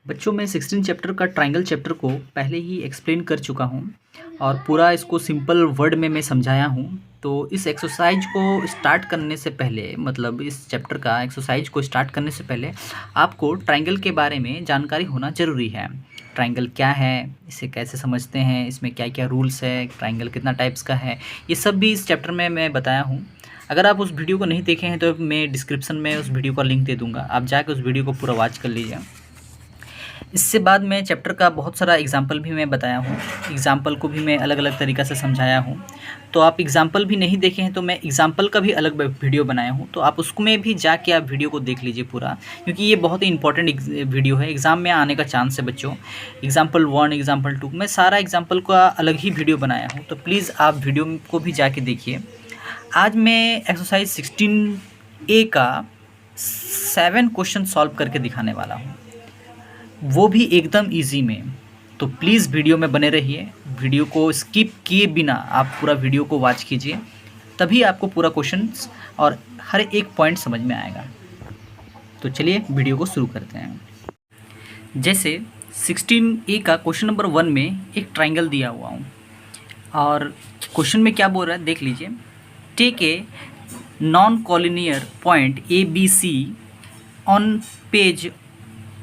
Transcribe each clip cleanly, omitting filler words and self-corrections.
बच्चों मैं 16 चैप्टर का ट्रायंगल चैप्टर को पहले ही एक्सप्लेन कर चुका हूँ और पूरा इसको सिंपल वर्ड में मैं समझाया हूँ। तो इस एक्सरसाइज को स्टार्ट करने से पहले मतलब इस चैप्टर का एक्सरसाइज को स्टार्ट करने से पहले आपको ट्रायंगल के बारे में जानकारी होना ज़रूरी है। ट्रायंगल क्या है, इसे कैसे समझते हैं, इसमें क्या क्या रूल्स है, ट्रायंगल कितना टाइप्स का है, ये सब भी इस चैप्टर में मैं बताया हूँ। अगर आप उस वीडियो को नहीं देखे हैं तो मैं डिस्क्रिप्शन में उस वीडियो का लिंक दे दूँगा, आप जाके उस वीडियो को पूरा वॉच कर लीजिए। इससे बाद में चैप्टर का बहुत सारा एग्जाम्पल भी मैं बताया हूँ, एग्जाम्पल को भी मैं अलग अलग तरीक़ा से समझाया हूँ। तो आप एग्जाम्पल भी नहीं देखे हैं तो मैं एग्जाम्पल का भी अलग वीडियो बनाया हूँ, तो आप उसको में भी जाके आप वीडियो को देख लीजिए पूरा, क्योंकि ये बहुत ही इंपॉर्टेंट वीडियो है, एग्ज़ाम में आने का चांस है बच्चों। एग्जाम्पल 1 एग्जाम्पल 2 मैं सारा एग्जाम्पल का अलग ही वीडियो बनाया हूँ, तो प्लीज़ आप वीडियो को भी जाके देखिए। आज मैं एक्सरसाइज 16A का 7 क्वेश्चन सॉल्व करके दिखाने वाला हूँ, वो भी एकदम इजी में। तो प्लीज़ वीडियो में बने रहिए, वीडियो को स्किप किए बिना आप पूरा वीडियो को वॉच कीजिए, तभी आपको पूरा क्वेश्चन और हर एक पॉइंट समझ में आएगा। तो चलिए वीडियो को शुरू करते हैं। जैसे 16A का क्वेश्चन नंबर 1 में एक ट्रायंगल दिया हुआ हूँ और क्वेश्चन में क्या बोल रहा है देख लीजिए। Take a non collinear point ABC on page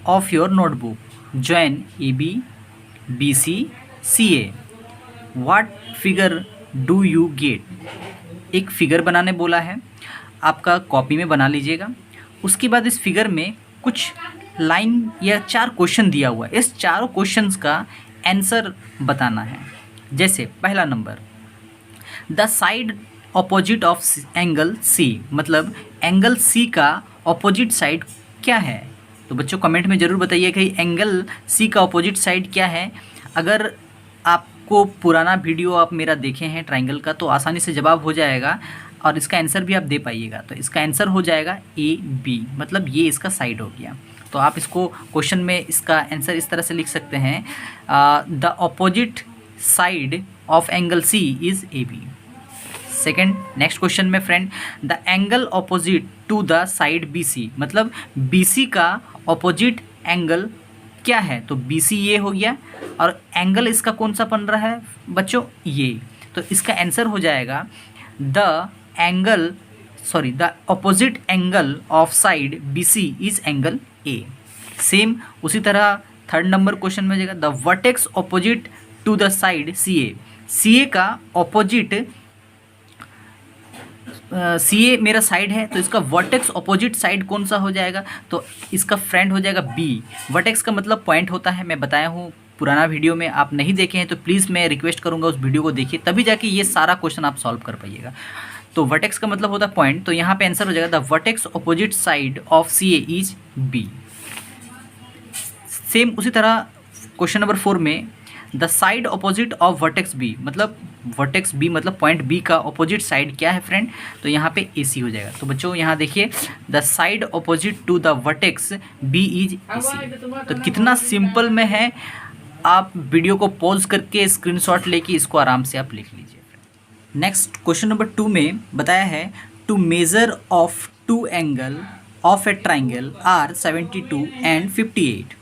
of your notebook, join AB, BC, CA. What figure do you get? एक फिगर बनाने बोला है, आपका कॉपी में बना लीजिएगा। उसके बाद इस फिगर में कुछ लाइन या 4 क्वेश्चन दिया हुआ है, इस चारों क्वेश्चंस का आंसर बताना है। जैसे पहला number, the side opposite of angle C, मतलब एंगल C का ऑपोजिट साइड क्या है। तो बच्चों कमेंट में ज़रूर बताइए कि एंगल C का ऑपोजिट साइड क्या है। अगर आपको पुराना वीडियो आप मेरा देखे हैं ट्रायंगल का तो आसानी से जवाब हो जाएगा और इसका आंसर भी आप दे पाइएगा। तो इसका आंसर हो जाएगा AB, मतलब ये इसका साइड हो गया। तो आप इसको क्वेश्चन में इसका आंसर इस तरह से लिख सकते हैं, the opposite side of angle C is AB। Second next question में friend, the angle opposite to the side BC, मतलब BC का ऑपोजिट एंगल क्या है। तो BC ये हो गया और एंगल इसका कौन सा बन रहा है बच्चों, ये। तो इसका आंसर हो जाएगा the opposite angle of side BC is angle A। Same उसी तरह थर्ड नंबर क्वेश्चन में हो जाएगा, the vertex opposite to the side CA का ऑपोजिट CA मेरा साइड है, तो इसका वर्टेक्स ऑपोजिट साइड कौन सा हो जाएगा। तो इसका फ्रेंड हो जाएगा B। वर्टेक्स का मतलब पॉइंट होता है, मैं बताया हूँ पुराना वीडियो में, आप नहीं देखे हैं तो प्लीज़ मैं रिक्वेस्ट करूँगा उस वीडियो को देखिए, तभी जाके ये सारा क्वेश्चन आप सॉल्व कर पाइएगा। तो वर्टेक्स का मतलब होता है पॉइंट, तो यहाँ पे आंसर हो जाएगा the vertex opposite side of CA is B। Same उसी तरह क्वेश्चन नंबर 4 में, the side opposite of vertex B, मतलब वर्टेक्स B मतलब पॉइंट B का ऑपोजिट साइड क्या है फ्रेंड, तो यहाँ पे AC हो जाएगा। तो बच्चों यहाँ देखिए, the side opposite to the vertex B is AC। तो कितना सिंपल में है, आप वीडियो को पॉज करके स्क्रीनशॉट लेके इसको आराम से आप लिख लीजिए। नेक्स्ट क्वेश्चन नंबर 2 में बताया है, two measure of two angle of a triangle are 72 and 58,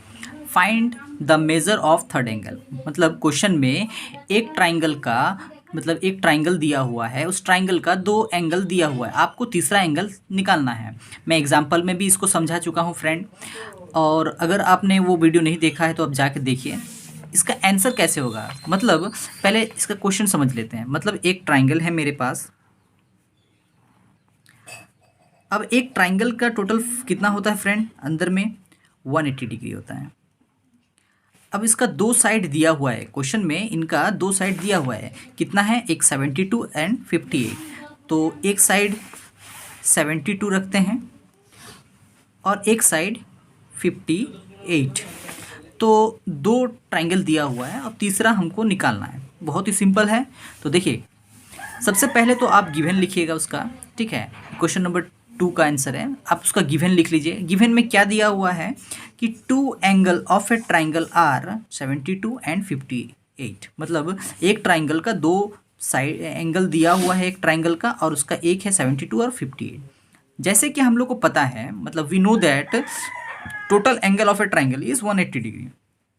find the measure of third angle. मतलब क्वेश्चन में एक ट्राइंगल का मतलब एक ट्राइंगल दिया हुआ है, उस ट्राइंगल का 2 एंगल दिया हुआ है, आपको तीसरा एंगल निकालना है। मैं एग्जांपल में भी इसको समझा चुका हूँ फ्रेंड, और अगर आपने वो वीडियो नहीं देखा है तो आप जाके देखिए। इसका आंसर कैसे होगा, मतलब पहले इसका क्वेश्चन समझ लेते हैं। मतलब एक ट्राइंगल है मेरे पास, अब एक ट्राइंगल का टोटल कितना होता है फ्रेंड, अंदर में 180 डिग्री होता है। अब इसका 2 साइड दिया हुआ है, क्वेश्चन में इनका 2 साइड दिया हुआ है, कितना है, एक 72 एंड 58। तो एक साइड 72 रखते हैं और एक साइड 58। तो 2 ट्राइंगल दिया हुआ है और तीसरा हमको निकालना है, बहुत ही सिंपल है। तो देखिए सबसे पहले तो आप गिवन लिखिएगा उसका, ठीक है। क्वेश्चन नंबर 2 का आंसर है, आप उसका गिवन लिख लीजिए। गिवन में क्या दिया हुआ है कि 2 angle of a triangle are 72 and 58, मतलब एक ट्राइंगल का 2 साइड एंगल दिया हुआ है एक ट्राइंगल का, और उसका एक है 72 और 58। जैसे कि हम लोग को पता है, मतलब we know that total angle of a triangle is 180 degree.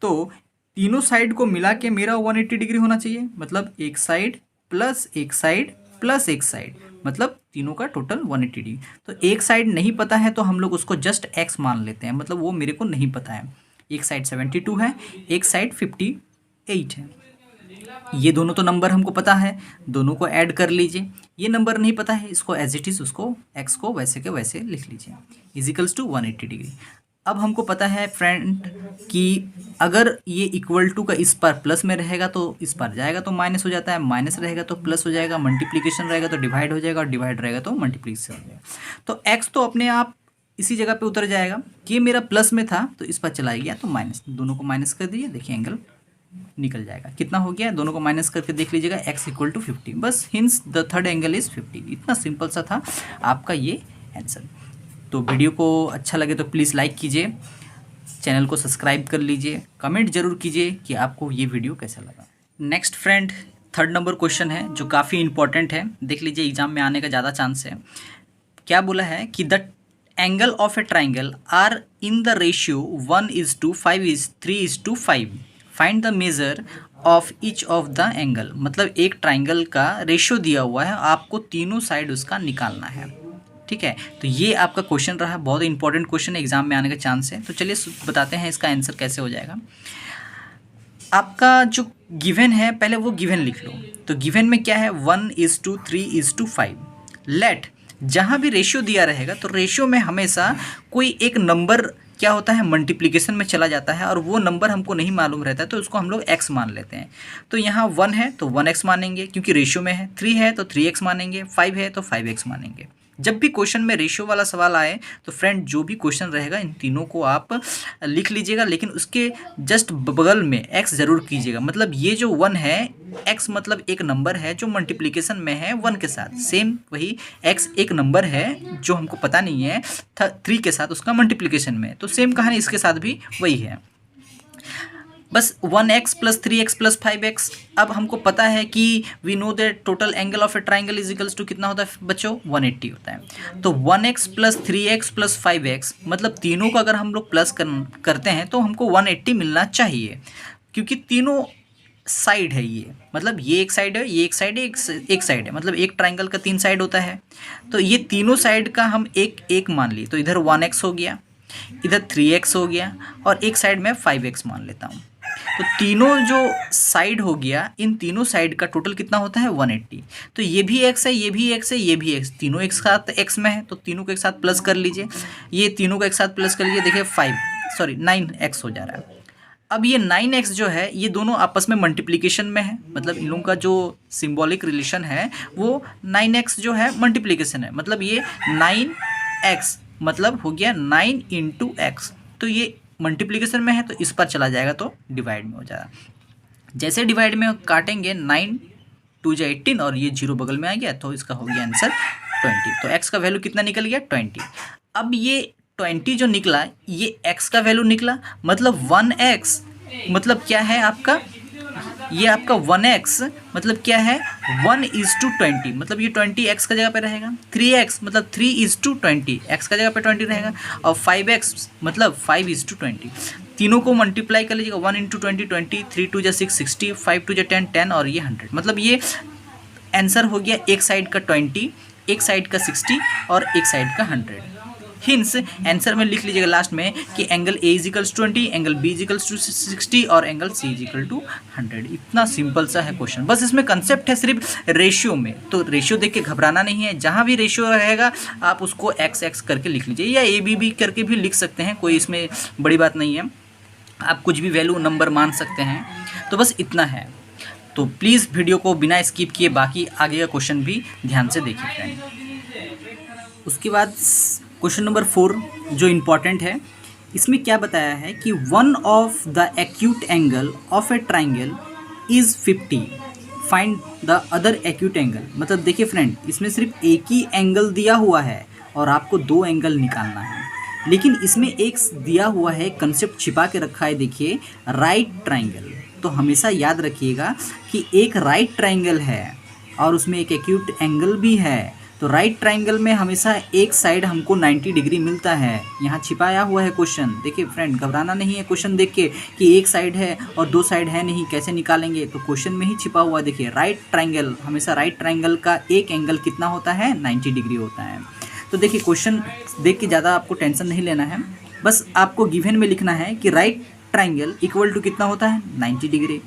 तो तीनों साइड को मिला के मेरा 180 डिग्री होना चाहिए, मतलब एक साइड प्लस एक साइड प्लस एक साइड, मतलब तीनों का टोटल 180 डिग्री। तो एक साइड नहीं पता है तो हम लोग उसको जस्ट x मान लेते हैं, मतलब वो मेरे को नहीं पता है। एक साइड 72 है, एक साइड 58 है। ये दोनों तो नंबर हमको पता है, दोनों को ऐड कर लीजिए। ये नंबर नहीं पता है, इसको एज इट इज़ उसको x को वैसे के वैसे लिख लीजिए, इजिकल्स टू 180 डिग्री। अब हमको पता है फ्रेंड कि अगर ये इक्वल टू का इस पार प्लस में रहेगा तो इस पार जाएगा तो माइनस हो जाता है, माइनस रहेगा तो प्लस हो जाएगा, मल्टीप्लिकेशन रहेगा तो डिवाइड हो जाएगा, और डिवाइड रहेगा तो मल्टीप्लिकेशन हो जाएगा। तो x तो अपने आप इसी जगह पे उतर जाएगा। कि मेरा प्लस में था तो इस पर चला गया तो माइनस, दोनों को माइनस कर दीजिए, देखिए एंगल निकल जाएगा। कितना हो गया, दोनों को माइनस करके देख लीजिएगा, x इक्वल टू 50, बस hints the third angle is 50। इतना सिंपल सा था आपका ये आंसर। तो वीडियो को अच्छा लगे तो प्लीज़ लाइक कीजिए, चैनल को सब्सक्राइब कर लीजिए, कमेंट जरूर कीजिए कि आपको ये वीडियो कैसा लगा। Next friend, third number question है जो काफ़ी इंपॉर्टेंट है, देख लीजिए एग्जाम में आने का ज़्यादा चांस है। क्या बोला है कि the angle of a triangle are in the ratio 1:5:3:5, find the measure of each of the angle. मतलब एक ट्राइंगल का रेशियो दिया हुआ है, आपको तीनों साइड उसका निकालना है। ठीक है, तो ये आपका क्वेश्चन रहा, बहुत इंपॉर्टेंट क्वेश्चन है, एग्जाम में आने का चांस है। तो चलिए बताते हैं इसका आंसर कैसे हो जाएगा। आपका जो गिवन है पहले वो गिवन लिख लो। तो गिवन में क्या है, 1:3:5। लेट, जहाँ भी रेशियो दिया रहेगा तो रेशियो में हमेशा कोई एक नंबर क्या होता है, मल्टीप्लिकेशन में चला जाता है, और वो नंबर हमको नहीं मालूम रहता है तो उसको हम लोग x मान लेते हैं। तो यहाँ 1 है तो 1x मानेंगे क्योंकि रेशियो में है, 3 है तो 3x मानेंगे, 5 है तो 5x मानेंगे। जब भी क्वेश्चन में रेशियो वाला सवाल आए तो फ्रेंड जो भी क्वेश्चन रहेगा इन तीनों को आप लिख लीजिएगा, लेकिन उसके जस्ट बगल में x ज़रूर कीजिएगा। मतलब ये जो 1 है, x मतलब एक नंबर है जो मल्टीप्लिकेशन में है 1 के साथ, सेम वही x एक नंबर है जो हमको पता नहीं है 3 के साथ उसका मल्टीप्लिकेशन में, तो सेम कहानी इसके साथ भी वही है, बस 1x + 3x + 5x। अब हमको पता है कि we know that total angle of a triangle is equals to कितना होता है बच्चों, 180 होता है। तो 1x + 3x + 5x, मतलब तीनों का अगर हम लोग प्लस करते हैं तो हमको 180 मिलना चाहिए, क्योंकि तीनों साइड है ये, मतलब ये एक साइड है, ये एक साइड है, एक साइड है, मतलब एक ट्राइंगल का 3 साइड होता है। तो ये तीनों साइड का हम एक एक मान लिए, तो इधर 1x हो गया, इधर 3x हो गया, और एक साइड में 5x मान लेता हूँ। तो तीनों जो साइड हो गया, इन तीनों साइड का टोटल कितना होता है 180। तो ये भी x है, ये भी x है, ये भी x, तीनों एक साथ x में है तो तीनों को एक साथ प्लस कर लीजिए, ये तीनों को एक साथ प्लस कर लीजिए, देखिए 9x हो जा रहा है। अब ये 9x जो है ये दोनों आपस में मल्टीप्लिकेशन में है, मतलब इन लोगों का जो सिंबॉलिक रिलेशन है वो 9x जो है मल्टीप्लिकेशन है, मतलब ये 9x मतलब हो गया 9 × x। तो ये मल्टीप्लिकेशन में है तो इस पर चला जाएगा तो डिवाइड में हो जाएगा। जैसे डिवाइड में काटेंगे 9 2 × 18 और ये 0 बगल में आ गया तो इसका हो गया आंसर 20। तो x का वैल्यू कितना निकल गया 20। अब ये 20 जो निकला ये x का वैल्यू निकला, मतलब 1x मतलब क्या है आपका, ये आपका 1x मतलब क्या है 1:20, मतलब ये 20 x का जगह पे रहेगा। 3x मतलब 3:20, x का जगह पे 20 रहेगा। और 5x मतलब 5:20। तीनों को मल्टीप्लाई कर लीजिएगा, 1 × 20 20, 3 2 = 6 60, 5 2 = 10 10 और ये 100। मतलब ये आंसर हो गया एक साइड का 20, एक साइड का 60 और एक साइड का 100। हिंस आंसर में लिख लीजिएगा लास्ट में कि एंगल A = 20, एंगल B = 60 और एंगल C = 100। इतना सिंपल सा है क्वेश्चन, बस इसमें कंसेप्ट है सिर्फ रेशियो में। तो रेशियो देख के घबराना नहीं है, जहाँ भी रेशियो रहेगा आप उसको x करके लिख लीजिए, या ABB करके भी लिख सकते हैं, कोई इसमें बड़ी बात नहीं है, आप कुछ भी वैल्यू नंबर मान सकते हैं। तो बस इतना है। तो प्लीज़ वीडियो को बिना स्किप किए बाकी आगे का क्वेश्चन भी ध्यान से देखिए फ्रेंड। उसके बाद क्वेश्चन नंबर 4 जो इम्पॉर्टेंट है, इसमें क्या बताया है कि one of the acute angle of a triangle is 50, find the other acute angle. मतलब देखिए फ्रेंड, इसमें सिर्फ एक ही एंगल दिया हुआ है और आपको 2 एंगल निकालना है, लेकिन इसमें एक दिया हुआ है, कंसेप्ट छिपा के रखा है, देखिए राइट ट्राइंगल। तो हमेशा याद रखिएगा कि एक राइट ट्राइंगल है और उसमें एक एक्यूट एंगल भी है। तो राइट ट्राइंगल में हमेशा एक साइड हमको 90 डिग्री मिलता है। यहाँ छिपाया हुआ है क्वेश्चन। देखिए फ्रेंड, घबराना नहीं है क्वेश्चन देख के कि एक साइड है और दो साइड है नहीं, कैसे निकालेंगे, तो क्वेश्चन में ही छिपा हुआ। देखिए राइट ट्राइंगल, हमेशा राइट ट्राइंगल का एक एंगल कितना होता है, 90 डिग्री होता है। तो देखिए क्वेश्चन देख के ज़्यादा आपको टेंशन नहीं लेना है, बस आपको गिवन में लिखना है कि राइट ट्राइंगल इक्वल टू कितना होता है, 90 डिग्री।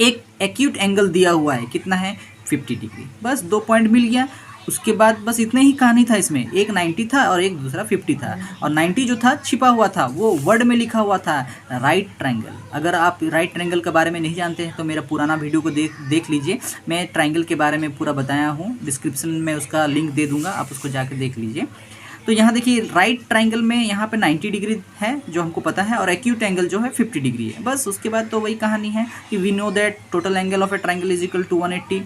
एक एक्यूट एंगल दिया हुआ है, कितना है, 50 डिग्री। बस 2 पॉइंट मिल गया। उसके बाद बस इतने ही कहानी था इसमें, एक 90 था और एक दूसरा 50 था, और 90 जो था छिपा हुआ था, वो वर्ड में लिखा हुआ था राइट ट्राइंगल। अगर आप राइट ट्राइंगल के बारे में नहीं जानते हैं तो मेरा पुराना वीडियो को देख लीजिए, मैं ट्राइंगल के बारे में पूरा बताया हूँ, डिस्क्रिप्शन में उसका लिंक दे दूँगा, आप उसको जाकर देख लीजिए। तो यहाँ देखिए राइट ट्राइंगल में यहाँ पे 90 डिग्री है जो हमको पता है, और एक्यूट एंगल जो है 50 डिग्री है। बस उसके बाद तो वही कहानी है कि we know that total angle of a triangle is equal to 180।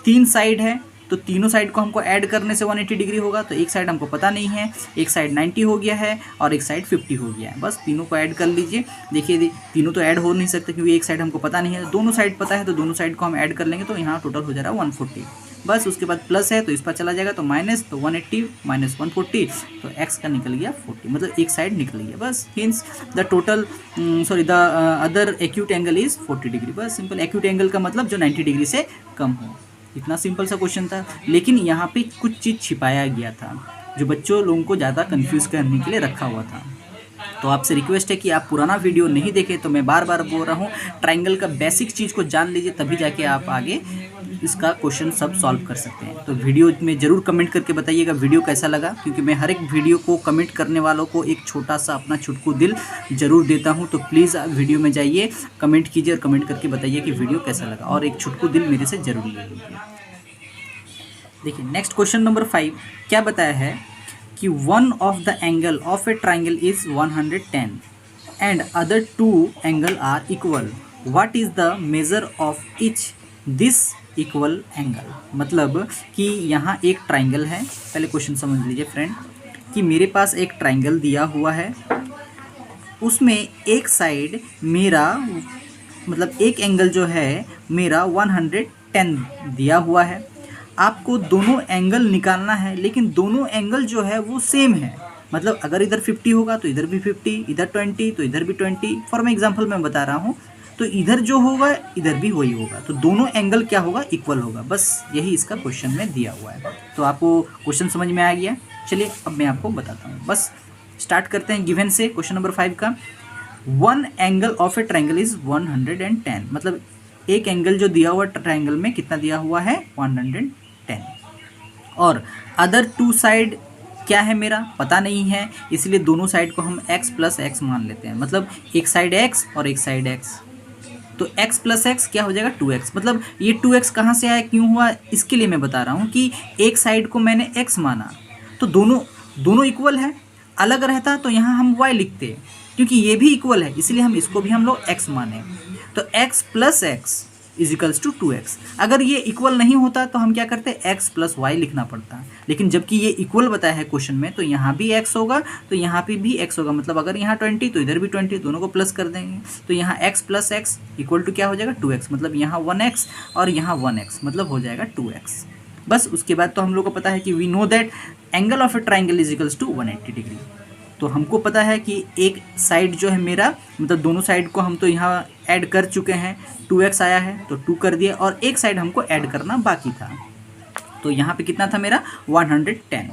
3 side है तो तीनों साइड को हमको ऐड करने से 180 डिग्री होगा। तो एक साइड हमको पता नहीं है, एक साइड 90 हो गया है और एक साइड 50 हो गया है। बस तीनों को ऐड कर लीजिए। देखिए तीनों तो ऐड हो नहीं सकते क्योंकि एक साइड हमको पता नहीं है, दोनों साइड पता है, तो दोनों साइड को हम ऐड कर लेंगे तो यहाँ टोटल हो जा रहा है 140। बस उसके बाद प्लस है तो इस पर चला जाएगा, तो माइनस, तो 180 माइनस 140, तो एक्स का निकल गया 40, मतलब एक साइड निकल गया। बस hints the total the other acute angle is 40 degree. बस सिंपल, एक्यूट एंगल का मतलब जो 90 डिग्री से कम हो। इतना सिंपल सा क्वेश्चन था, लेकिन यहाँ पे कुछ चीज़ छिपाया गया था जो बच्चों लोगों को ज़्यादा कंफ्यूज करने के लिए रखा हुआ था। तो आपसे रिक्वेस्ट है कि आप पुराना वीडियो नहीं देखें, तो मैं बार बार बोल रहा हूँ ट्राइंगल का बेसिक चीज़ को जान लीजिए, तभी जाके आप आगे इसका क्वेश्चन सब सॉल्व कर सकते हैं। तो वीडियो में ज़रूर कमेंट करके बताइएगा वीडियो कैसा लगा, क्योंकि मैं हर एक वीडियो को कमेंट करने वालों को एक छोटा सा अपना छुटकू दिल ज़रूर देता हूँ। तो प्लीज़ वीडियो में जाइए, कमेंट कीजिए और कमेंट करके बताइए कि वीडियो कैसा लगा, और एक छुटकू दिल मेरे से ज़रूर ले लीजिए। देखिए नेक्स्ट क्वेश्चन नंबर 5 क्या बताया है कि one of the angle of a triangle is 110 and other 2 angle are equal, what is the measure of each this equal angle. मतलब कि यहाँ एक ट्राइंगल है, पहले क्वेश्चन समझ लीजिए फ्रेंड, कि मेरे पास एक ट्राइंगल दिया हुआ है, उसमें एक साइड मेरा, मतलब एक एंगल जो है मेरा 110 दिया हुआ है। आपको दोनों एंगल निकालना है, लेकिन दोनों एंगल जो है वो सेम है। मतलब अगर इधर 50 होगा तो इधर भी 50, इधर 20 तो इधर भी 20। फॉर मैं एग्जांपल में बता रहा हूँ, तो इधर जो होगा इधर भी वही होगा, तो दोनों एंगल क्या होगा, इक्वल होगा। बस यही इसका क्वेश्चन में दिया हुआ है। तो आपको क्वेश्चन समझ में आ गया। चलिए अब मैं आपको बताता हूँ। बस स्टार्ट करते हैं गिवन से। क्वेश्चन नंबर 5 का, one angle of a triangle is 110। मतलब एक एंगल जो दिया हुआ ट्राइंगल में कितना दिया हुआ है, 110। और अदर 2 साइड क्या है मेरा पता नहीं है, इसलिए दोनों साइड को हम x प्लस एक्स मान लेते हैं। मतलब एक साइड x और एक साइड x, तो x प्लस एक्स क्या हो जाएगा, 2x। मतलब ये 2x कहाँ से आया, क्यों हुआ, इसके लिए मैं बता रहा हूँ कि एक साइड को मैंने x माना, तो दोनों इक्वल है। अलग रहता तो यहाँ हम y लिखते, क्योंकि ये भी इक्वल है इसलिए हम इसको भी हम लोग x माने। तो x plus x equals to 2x। अगर ये इक्वल नहीं होता तो हम क्या करते, x प्लस वाई लिखना पड़ता। लेकिन जबकि ये इक्वल बताया है क्वेश्चन में, तो यहाँ भी x होगा तो यहाँ पे भी x होगा। मतलब अगर यहाँ 20 तो इधर भी 20, दोनों को प्लस कर देंगे, तो यहाँ x plus x equal to क्या हो जाएगा, 2x। मतलब यहाँ 1x और यहाँ 1x, मतलब हो जाएगा 2x। बस उसके बाद तो हम लोग को पता है कि we know that angle of a triangle equals to 180 degree. तो हमको पता है कि एक साइड जो है मेरा, मतलब दोनों साइड को हम तो यहाँ ऐड कर चुके हैं, 2x आया है तो 2 कर दिया, और एक साइड हमको ऐड करना बाकी था। तो यहाँ पे कितना था मेरा, 110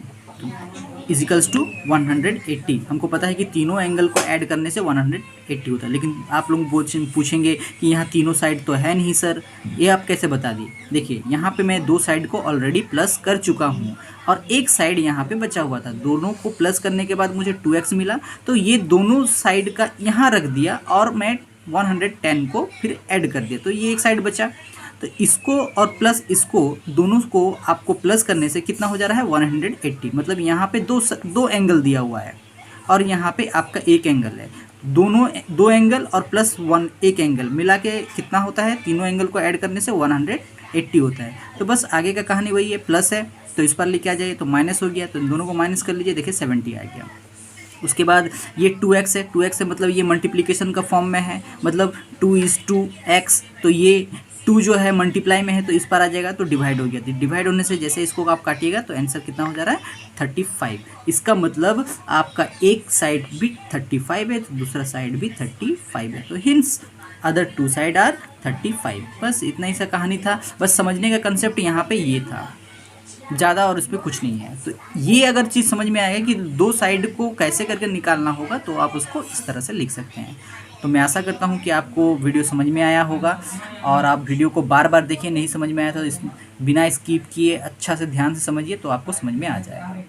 इजिकल्स टू 180। हमको पता है कि तीनों एंगल को ऐड करने से 180 होता है। लेकिन आप लोग पूछेंगे कि यहाँ तीनों साइड तो है नहीं सर, ये आप कैसे बता दिए। देखिए यहाँ पे मैं 2 साइड को ऑलरेडी प्लस कर चुका हूँ और एक साइड यहाँ पे बचा हुआ था। दोनों को प्लस करने के बाद मुझे 2x मिला, तो ये दोनों साइड का यहाँ रख दिया और मैं 110 को फिर ऐड कर दिया, तो ये एक साइड बचा। तो इसको और प्लस इसको, दोनों को आपको प्लस करने से कितना हो जा रहा है, 180। मतलब यहाँ पे दो एंगल दिया हुआ है और यहाँ पे आपका एक एंगल है। दो एंगल और प्लस एक एंगल मिला के कितना होता है, तीनों एंगल को ऐड करने से 180 होता है। तो बस आगे का कहानी वही है, प्लस है तो इस पर लेके आ जाइए, तो माइनस हो गया, तो इन दोनों को माइनस कर लीजिए, देखिए 70 आ गया। उसके बाद ये 2x है, मतलब ये मल्टीप्लिकेशन का फॉर्म में है, मतलब 2 is to x, तो ये 2 जो है मल्टीप्लाई में है तो इस पर आ जाएगा तो डिवाइड हो गया। तो डिवाइड होने से जैसे इसको आप काटिएगा तो आंसर कितना हो जा रहा है 35। इसका मतलब आपका एक साइड भी 35 है तो दूसरा साइड भी 35 है। तो हिंस अदर 2 साइड आर 35। बस इतना ही सा कहानी था। बस समझने का कंसेप्ट यहाँ पे ये था, ज़्यादा और उस पर कुछ नहीं है। तो ये अगर चीज़ समझ में आएगा कि 2 साइड को कैसे करके निकालना होगा तो आप उसको इस तरह से लिख सकते हैं। तो मैं आशा करता हूँ कि आपको वीडियो समझ में आया होगा और आप वीडियो को बार बार देखिए। नहीं समझ में आया तो बिना स्किप किए अच्छा से ध्यान से समझिए तो आपको समझ में आ जाएगा।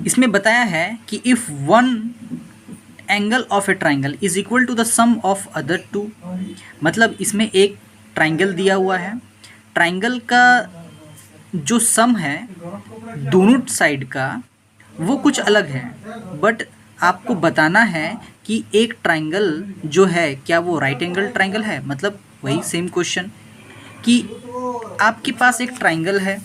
इसमें बताया है कि if one angle of a triangle is equal to the sum of other 2, मतलब इसमें एक ट्राइंगल दिया हुआ है, ट्राइंगल का जो सम है दोनों साइड का वो कुछ अलग है, बट आपको बताना है कि एक ट्राइंगल जो है क्या वो राइट एंगल ट्राइंगल है। मतलब वही सेम क्वेश्चन कि आपके पास एक ट्राइंगल है,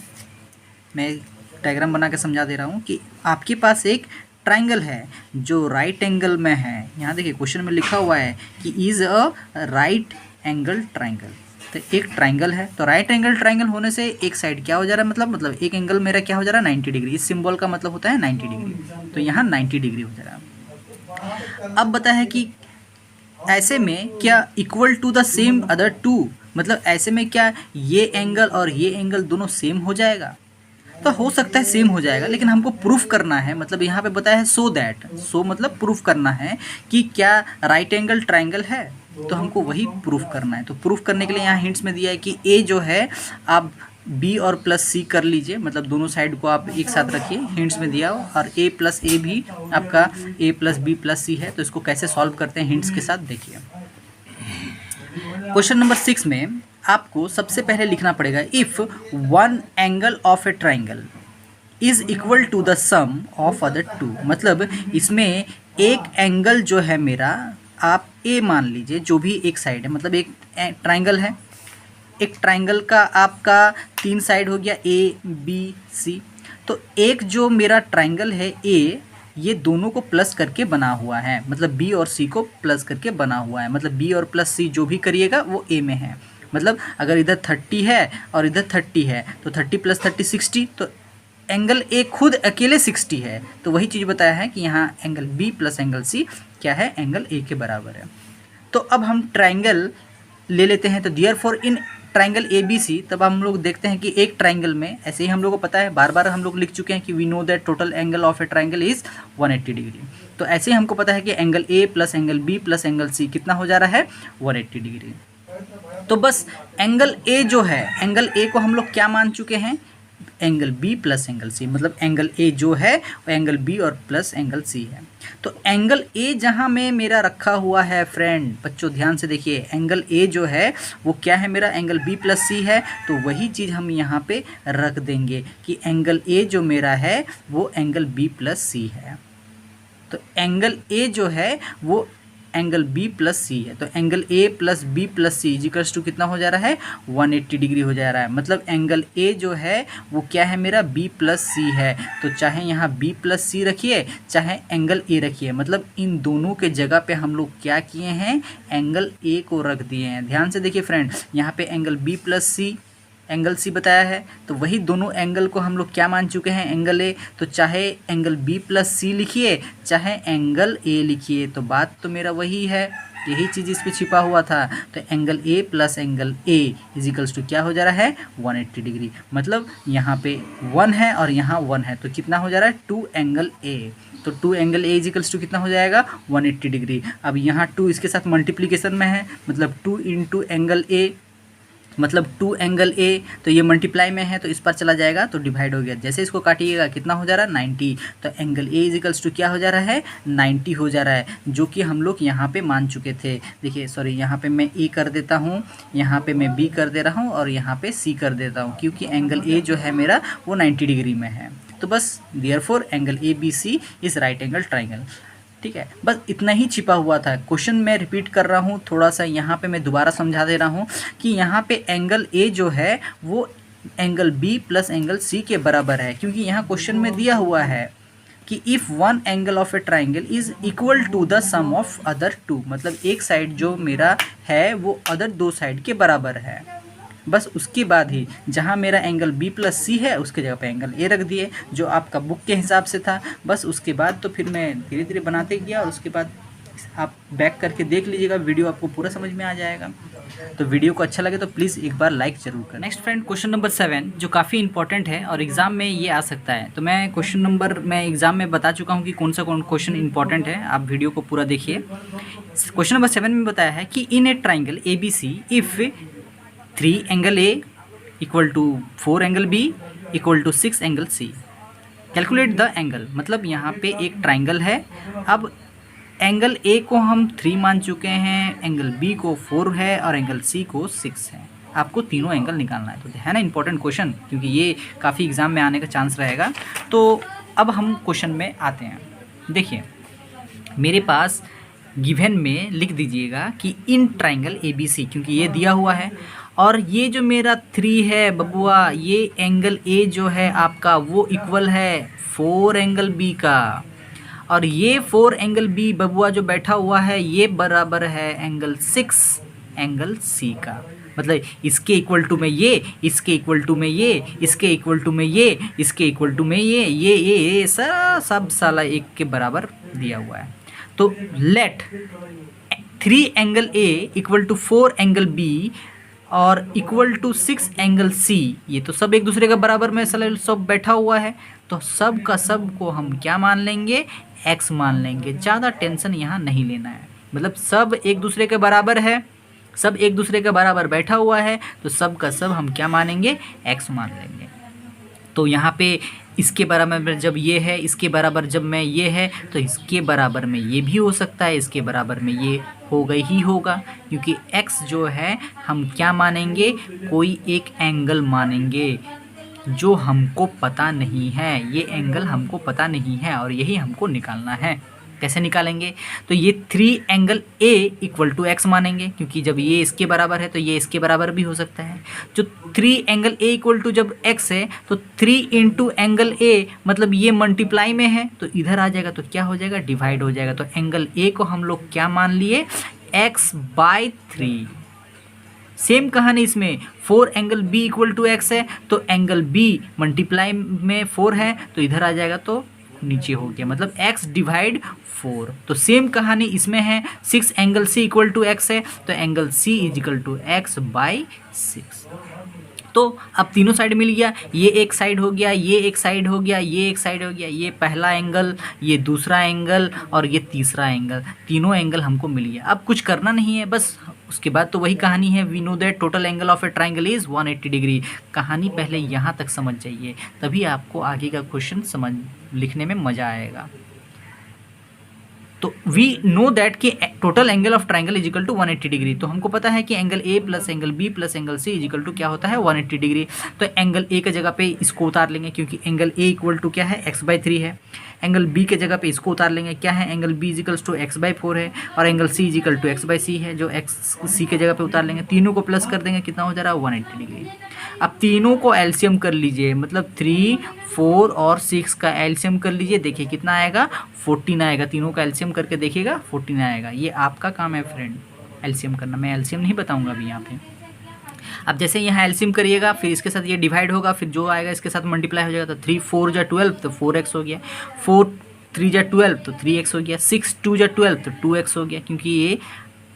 मैं डायग्राम बना के समझा दे रहा हूँ कि आपके पास एक ट्राइंगल है जो राइट एंगल में है। यहाँ देखिए क्वेश्चन में लिखा हुआ है कि is a right angle triangle. तो एक ट्राइंगल है तो राइट एंगल ट्राइंगल होने से एक साइड क्या हो जा रहा है, मतलब एक एंगल मेरा क्या हो जा रहा है 90 डिग्री। इस सिंबल का मतलब होता है 90 डिग्री, तो यहाँ 90 डिग्री हो जा रहा है। अब बता है कि ऐसे में क्या equal to the same other 2, मतलब ऐसे में क्या ये एंगल और ये एंगल दोनों सेम हो जाएगा। तो हो सकता है सेम हो जाएगा, लेकिन हमको प्रूफ करना है। मतलब यहाँ पे बताया है सो दैट, सो मतलब प्रूफ करना है कि क्या राइट एंगल ट्राइंगल है, तो हमको वही प्रूफ करना है। तो प्रूफ करने के लिए यहाँ हिंट्स में दिया है कि ए जो है आप बी और प्लस सी कर लीजिए, मतलब दोनों साइड को आप एक साथ रखिए, हिंट्स में दिया हो। और ए प्लस ए भी आपका ए प्लस बी प्लस सी है, तो इसको कैसे सॉल्व करते हैं हिंट्स के साथ देखिए। क्वेश्चन नंबर 6 में आपको सबसे पहले लिखना पड़ेगा if one angle of a triangle is equal to the sum of other 2, मतलब इसमें एक एंगल जो है मेरा आप ए मान लीजिए, जो भी एक साइड है, मतलब एक ट्राइंगल है, एक ट्राइंगल का आपका 3 साइड हो गया ए बी सी। तो एक जो मेरा ट्राइंगल है ए, ये दोनों को प्लस करके बना हुआ है, मतलब बी और सी को प्लस करके बना हुआ है। मतलब बी और प्लस सी जो भी करिएगा वो ए में है। मतलब अगर इधर 30 है और इधर 30 है तो 30 प्लस 30 60, तो एंगल ए खुद अकेले 60 है। तो वही चीज़ बताया है कि यहाँ angle B plus angle C क्या है, एंगल ए के बराबर है। तो अब हम ट्राइंगल ले लेते हैं। तो therefore in triangle A B C, तब हम लोग देखते हैं कि एक ट्राइंगल में ऐसे ही हम लोग को पता है, बार बार हम लोग लिख चुके हैं कि we know that total angle of a triangle is 180 degree. तो ऐसे ही हमको पता है कि angle A plus angle B plus angle C कितना हो जा रहा है 180 डिग्री। तो बस एंगल ए जो है, एंगल ए को हम लोग क्या मान चुके हैं, angle B plus angle C, मतलब एंगल ए जो है वो एंगल बी और प्लस एंगल सी है। तो एंगल ए जहाँ में मेरा रखा हुआ है फ्रेंड, बच्चों ध्यान से देखिए, एंगल ए जो है वो क्या है मेरा, एंगल बी प्लस सी है। तो वही चीज़ हम यहाँ पे रख देंगे कि एंगल ए जो मेरा है वो एंगल बी प्लस सी है। तो एंगल ए जो है वो एंगल बी प्लस सी है। तो angle A plus B plus C equals to कितना हो जा रहा है 180 डिग्री हो जा रहा है। मतलब एंगल ए जो है वो क्या है मेरा बी प्लस सी है। तो चाहे यहाँ बी प्लस सी रखिए चाहे एंगल ए रखिए, मतलब इन दोनों के जगह पे हम लोग क्या किए हैं, एंगल ए को रख दिए हैं। ध्यान से देखिए फ्रेंड, यहाँ पे angle B plus C angle C बताया है, तो वही दोनों एंगल को हम लोग क्या मान चुके हैं, एंगल ए। तो चाहे एंगल बी प्लस सी लिखिए चाहे एंगल ए लिखिए, तो बात तो मेरा वही है, यही चीज़ इस पे छिपा हुआ था। तो angle A plus angle A equals to क्या हो जा रहा है 180 डिग्री। मतलब यहाँ पे 1 है और यहाँ 1 है, तो कितना हो जा रहा है 2 एंगल ए। तो 2 एंगल ए इजिकल्स टू कितना हो जाएगा 180 डिग्री। अब यहाँ 2 इसके साथ मल्टीप्लिकेशन में है, मतलब 2 इंटू एंगल ए, मतलब 2 एंगल ए, तो ये मल्टीप्लाई में है तो इस पर चला जाएगा तो डिवाइड हो गया। जैसे इसको काटिएगा कितना हो जा रहा है 90। तो एंगल ए इजिकल्स टू क्या हो जा रहा है 90 हो जा रहा है, जो कि हम लोग यहाँ पे मान चुके थे। देखिए सॉरी, यहाँ पे मैं ए कर देता हूँ, यहाँ पे मैं बी कर दे रहा हूँ और यहाँ पे सी कर देता हूँ, क्योंकि एंगल ए जो है मेरा वो 90 डिग्री में है। तो बस therefore angle A B C is right angle triangle. ठीक है, बस इतना ही छिपा हुआ था। क्वेश्चन मैं रिपीट कर रहा हूँ, थोड़ा सा यहाँ पे मैं दोबारा समझा दे रहा हूँ कि यहाँ पे एंगल ए जो है वो angle B plus angle C के बराबर है, क्योंकि यहाँ क्वेश्चन में दिया हुआ है कि if one angle of a triangle is equal to the sum of other two, मतलब एक साइड जो मेरा है वो अदर दो साइड के बराबर है, बस उसके बाद ही जहाँ मेरा एंगल बी प्लस सी है उसके जगह पे एंगल ए रख दिए जो आपका बुक के हिसाब से था। बस उसके बाद तो फिर मैं धीरे धीरे बनाते गया और उसके बाद आप बैक करके देख लीजिएगा, वीडियो आपको पूरा समझ में आ जाएगा। तो वीडियो को अच्छा लगे तो प्लीज़ एक बार लाइक जरूर करें। नेक्स्ट फ्रेंड, क्वेश्चन नंबर 7 जो काफ़ी इंपॉर्टेंट है और एग्ज़ाम में ये आ सकता है। तो मैं क्वेश्चन नंबर मैं एग्ज़ाम में बता चुका हूँ कि कौन सा क्वेश्चन इंपॉर्टेंट है, आप वीडियो को पूरा देखिए। क्वेश्चन नंबर 7 में बताया है कि in a triangle A B C if 3 angle A equal to 4 angle B equal to 6 angle C, calculate the angle. मतलब यहाँ पे एक ट्राइंगल है, अब एंगल ए को हम 3 मान चुके हैं, एंगल बी को 4 है और एंगल सी को 6 है। आपको तीनों एंगल निकालना है। तो है ना इंपॉर्टेंट क्वेश्चन, क्योंकि ये काफ़ी एग्जाम में आने का चांस रहेगा। तो अब हम क्वेश्चन में आते हैं। देखिए मेरे पास गिवन में लिख दीजिएगा कि इन ट्राइंगल ए बी सी, क्योंकि ये दिया हुआ है और ये जो मेरा 3 है बबुआ, ये एंगल ए जो है आपका वो इक्वल है 4 एंगल बी का, और ये 4 एंगल बी बबुआ जो बैठा हुआ है ये बराबर है एंगल 6 एंगल सी का। मतलब इसके इक्वल टू में ये, इसके इक्वल टू में ये, इसके इक्वल टू में ये, इसके इक्वल टू में ये सब साला एक के बराबर दिया हुआ है। तो let 3 angle A equal to 4 angle B और इक्वल टू 6 एंगल सी, ये तो सब एक दूसरे का बराबर में सब बैठा हुआ है। तो सब का सब को हम क्या मान लेंगे, एक्स मान लेंगे। ज़्यादा टेंशन यहाँ नहीं लेना है। मतलब सब एक दूसरे के बराबर है, सब एक दूसरे के बराबर बैठा हुआ है, तो सब का सब हम क्या मानेंगे, एक्स मान लेंगे। तो यहाँ पे इसके बराबर जब ये है, इसके बराबर जब मैं ये है, तो इसके बराबर में ये भी हो सकता है, इसके बराबर में ये होगा ही होगा, क्योंकि x जो है हम क्या मानेंगे, कोई एक एंगल मानेंगे जो हमको पता नहीं है। ये एंगल हमको पता नहीं है और यही हमको निकालना है। कैसे निकालेंगे, तो ये 3 angle A equal to X मानेंगे, क्योंकि जब ये इसके बराबर है तो ये इसके बराबर भी हो सकता है। जो 3 एंगल ए इक्वल टू जब एक्स है तो 3 इंटू एंगल ए, मतलब ये मल्टीप्लाई में है तो इधर आ जाएगा, तो क्या हो जाएगा, डिवाइड हो जाएगा। तो एंगल ए को हम लोग क्या मान लिए, x/3। सेम कहानी इसमें 4 angle B equal to X है, तो एंगल बी मल्टीप्लाई में 4 है तो इधर आ जाएगा, तो नीचे हो गया, मतलब x डिवाइड 4। तो सेम कहानी इसमें है, 6 angle C equal to X है तो angle C is equal to x/6। तो अब तीनों साइड मिल गया, ये एक साइड हो गया, ये एक साइड हो गया, ये एक साइड हो गया, ये पहला एंगल, ये दूसरा एंगल और ये तीसरा एंगल, तीनों एंगल हमको मिल गया। अब कुछ करना नहीं है, बस उसके बाद तो वही कहानी है, we know that total angle of a triangle is 180 degree. कहानी पहले यहाँ तक समझ जाइए, तभी आपको आगे का क्वेश्चन समझ लिखने में मज़ा आएगा। तो वी नो दैट कि total angle of triangle is equal to 180 degree. तो हमको पता है कि angle A plus angle B plus angle C is equal to क्या होता है, 180 डिग्री। तो एंगल ए के जगह पे इसको उतार लेंगे, क्योंकि एंगल ए इक्वल टू क्या है, x/3 है। एंगल बी के जगह पे इसको उतार लेंगे, क्या है, angle B is equals to x/4 है, और angle C is equal to x/c है, जो x सी के जगह पे उतार लेंगे। तीनों को प्लस कर देंगे, कितना हो जा रहा है, 180 डिग्री। अब तीनों को एलसीएम कर लीजिए, मतलब 3, 4 और 6 का एलसीएम कर लीजिए, देखिए कितना आएगा, 14 आएगा। तीनों का एलसीएम करके देखिएगा, 14 आएगा। ये आपका काम है फ्रेंड, एलसीएम करना। मैं एलसीएम नहीं बताऊंगा अभी यहाँ पे। अब जैसे यहाँ एलसीएम करिएगा, फिर इसके साथ ये डिवाइड होगा, फिर जो आएगा इसके साथ मल्टीप्लाई हो जाएगा। तो 3 4 जा 12 तो 4x हो गया, 4 3 जा 12 तो 3x हो गया, 6 2 जा 12 तो 2x हो गया, क्योंकि ये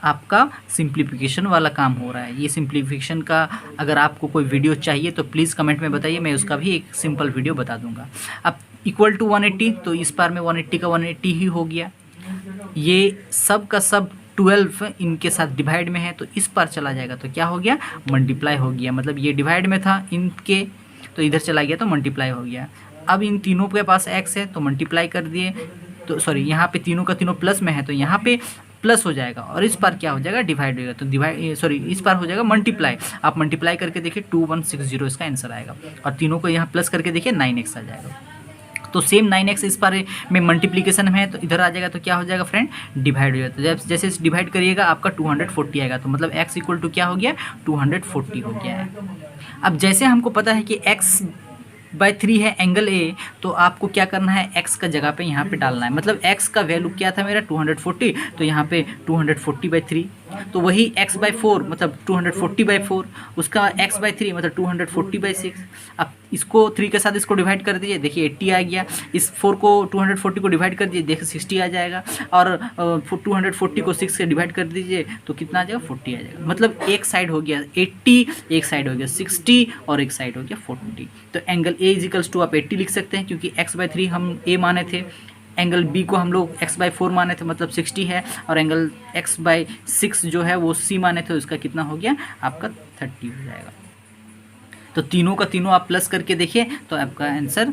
आपका सिंप्लीफिकेशन वाला काम हो रहा है। ये सिंप्लीफिकेशन का अगर आपको कोई वीडियो चाहिए तो प्लीज़ कमेंट में बताइए, मैं उसका भी एक सिंपल वीडियो बता दूंगा। अब इक्वल टू 180, तो इस बार में 180 का 180 ही हो गया। ये सब का सब 12 इनके साथ डिवाइड में है, तो इस पर चला जाएगा, तो क्या हो गया, मल्टीप्लाई हो गया। मतलब ये डिवाइड में था इनके, तो इधर चला गया तो मल्टीप्लाई हो गया। अब इन तीनों के पास x है तो मल्टीप्लाई कर दिए, तो सॉरी यहाँ पे तीनों का तीनों प्लस में है, तो यहाँ पे प्लस हो जाएगा, और इस पर क्या हो जाएगा, डिवाइड होगा, तो डिवाइड सॉरी इस पर हो जाएगा मल्टीप्लाई। आप मल्टीप्लाई करके देखिए 2160 इसका आंसर आएगा, और तीनों को यहाँ प्लस करके देखिए 9x आ जाएगा। तो सेम 9x इस पर में मल्टीप्लिकेशन में है, तो इधर आ जाएगा, तो क्या हो जाएगा फ्रेंड, डिवाइड हो जाएगा। तो जब जैसे डिवाइड करिएगा आपका 240 आएगा, तो मतलब x इक्वल टू क्या हो गया, 240 हो गया है। अब जैसे हमको पता है कि x 60/3 है एंगल ए, तो आपको क्या करना है, x का जगह पे यहाँ पे डालना है। मतलब x का वैल्यू क्या था मेरा 240, तो यहाँ पे 240/3, तो वही x/4 मतलब 240/4, उसका x/3 मतलब 240/6। अब इसको 3 के साथ इसको डिवाइड कर दीजिए, देखिए 80 आ गया। इस 4 को 240 को डिवाइड कर दीजिए, देखिए 60 आ जाएगा। और 240 को 6 से डिवाइड कर दीजिए तो कितना आ जाएगा, 40 आ जाएगा। मतलब एक साइड हो गया 80, एक साइड हो गया 60 और एक साइड हो गया 40। तो एंगल ए इजिकल्स टू आप 80 लिख सकते हैं, क्योंकि x/3 हम ए माने थे, एंगल बी को हम लोग x/4 माने थे, मतलब 60 है, और एंगल x/6 जो है वो c माने थे, उसका कितना हो गया आपका 30 हो जाएगा। तो तीनों का तीनों आप प्लस करके देखिए तो आपका आंसर,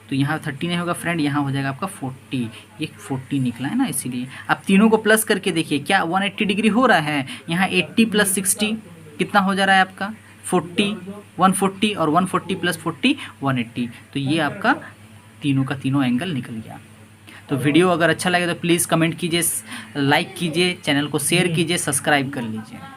तो यहाँ 30 नहीं होगा फ्रेंड, यहाँ हो जाएगा आपका 40। ये 40 निकला है ना, इसीलिए आप तीनों को प्लस करके देखिए क्या 180 डिग्री हो रहा है। यहाँ 80 + 60 कितना हो जा रहा है आपका 40, 140, और 140 + 40 180। तो ये आपका तीनों का तीनों एंगल निकल गया। तो वीडियो अगर अच्छा लगे तो प्लीज़ कमेंट कीजिए, लाइक कीजिए, चैनल को शेयर कीजिए, सब्सक्राइब कर लीजिए।